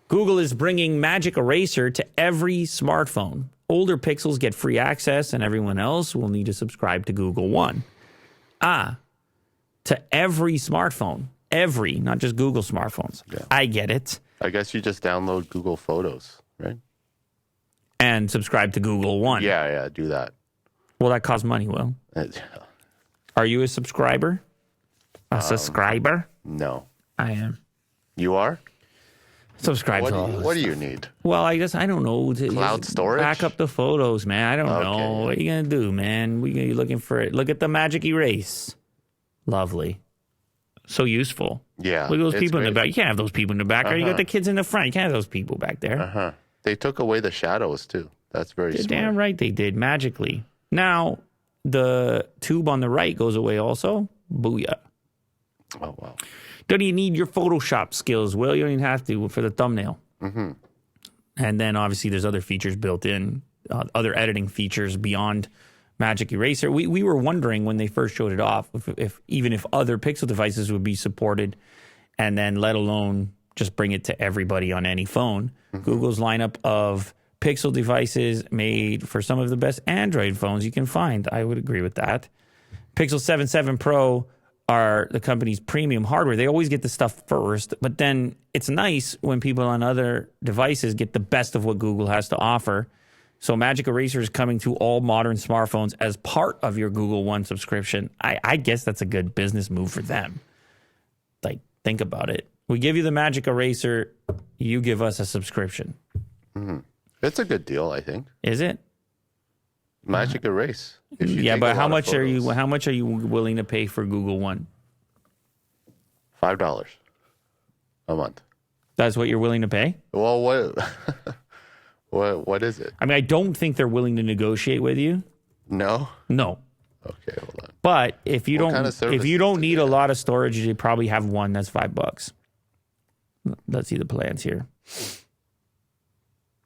Google is bringing Magic Eraser to every smartphone. Older Pixels get free access, and everyone else will need to subscribe to Google One. To every smartphone. Every, not just Google smartphones. Yeah. I get it. I guess you just download Google Photos, right? And subscribe to Google One. Yeah, do that. Well, that costs money, Will. Are you a subscriber? A subscriber? No. I am. You are? Subscribe to all what do you need? Well, I guess, I don't know. Cloud storage? Back up the photos, man. I don't know. What are you going to do, man? You're looking for it. Look at the Magic Erase. Lovely. So useful. Yeah. Look at those people in the back. You can't have those people in the background. You got the kids in the front. You can't have those people back there. They took away the shadows, too. That's very smart. Damn right they did, magically. Now, the tube on the right goes away also. Booyah. Oh, wow. Don't you need your Photoshop skills, Will? You don't even have to for the thumbnail. Mm-hmm. And then, obviously, there's other features built in, other editing features beyond Magic Eraser. We were wondering when they first showed it off if other Pixel devices would be supported, and then let alone just bring it to everybody on any phone. Mm-hmm. Google's lineup of Pixel devices made for some of the best Android phones you can find. I would agree with that. Pixel 7 Pro are the company's premium hardware. They always get the stuff first, but then it's nice when people on other devices get the best of what Google has to offer. So Magic Eraser is coming to all modern smartphones as part of your Google One subscription. I guess that's a good business move for them. Like, think about it. We give you the Magic Eraser, you give us a subscription. Mm-hmm. It's a good deal, I think. Is it? Magic Erase. Yeah, but how much are you willing to pay for Google One? $5 a month. That's what you're willing to pay? Well, what is it? I mean, I don't think they're willing to negotiate with you. No. Okay, hold on. But if you don't need a lot of storage, you probably have one that's $5. Let's see the plans here.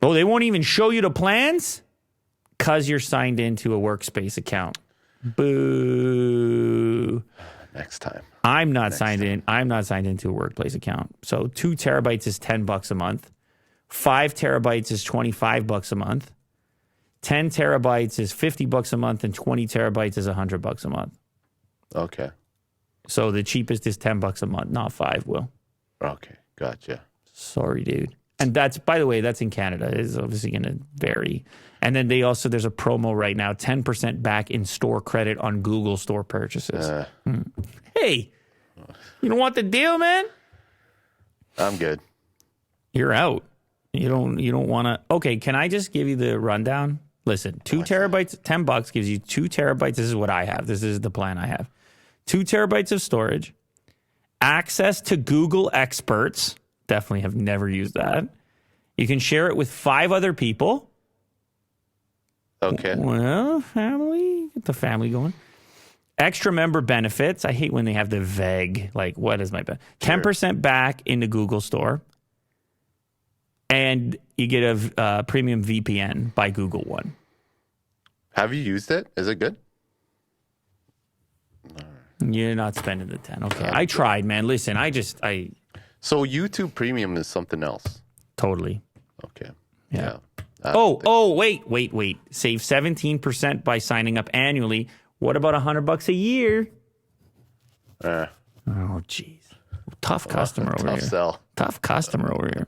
Oh, they won't even show you the plans? Because you're signed into a Workspace account. Boo. Next time. I'm not signed in. I'm not signed into a Workplace account. So 2 terabytes is $10 a month. 5 terabytes is $25 a month. 10 terabytes is $50 a month, and 20 terabytes is $100 a month. Okay. So the cheapest is $10 a month, not 5, Will. Okay, gotcha. Sorry, dude. And that's, by the way, that's in Canada. It's obviously going to vary. And then there's a promo right now, 10% back in store credit on Google Store purchases. Hey, you don't want the deal, man? I'm good. You're out. You don't want to. Okay, can I just give you the rundown? Listen, 2 terabytes, $10 gives you 2 terabytes. This is what I have. This is the plan I have. 2 terabytes of storage, access to Google Experts. Definitely have never used that. You can share it with 5 other people. Okay. Well, family. Get the family going. Extra member benefits. I hate when they have the vague, like, what is my benefit? 10% back in the Google Store. And you get a premium VPN by Google One. Have you used it? Is it good? You're not spending the 10. Okay. I tried, man. Listen, So YouTube Premium is something else. Totally. Okay. Yeah. Wait. Save 17% by signing up annually. What about $100 a year? Oh, jeez. Tough customer over here. Tough sell. Tough customer over here.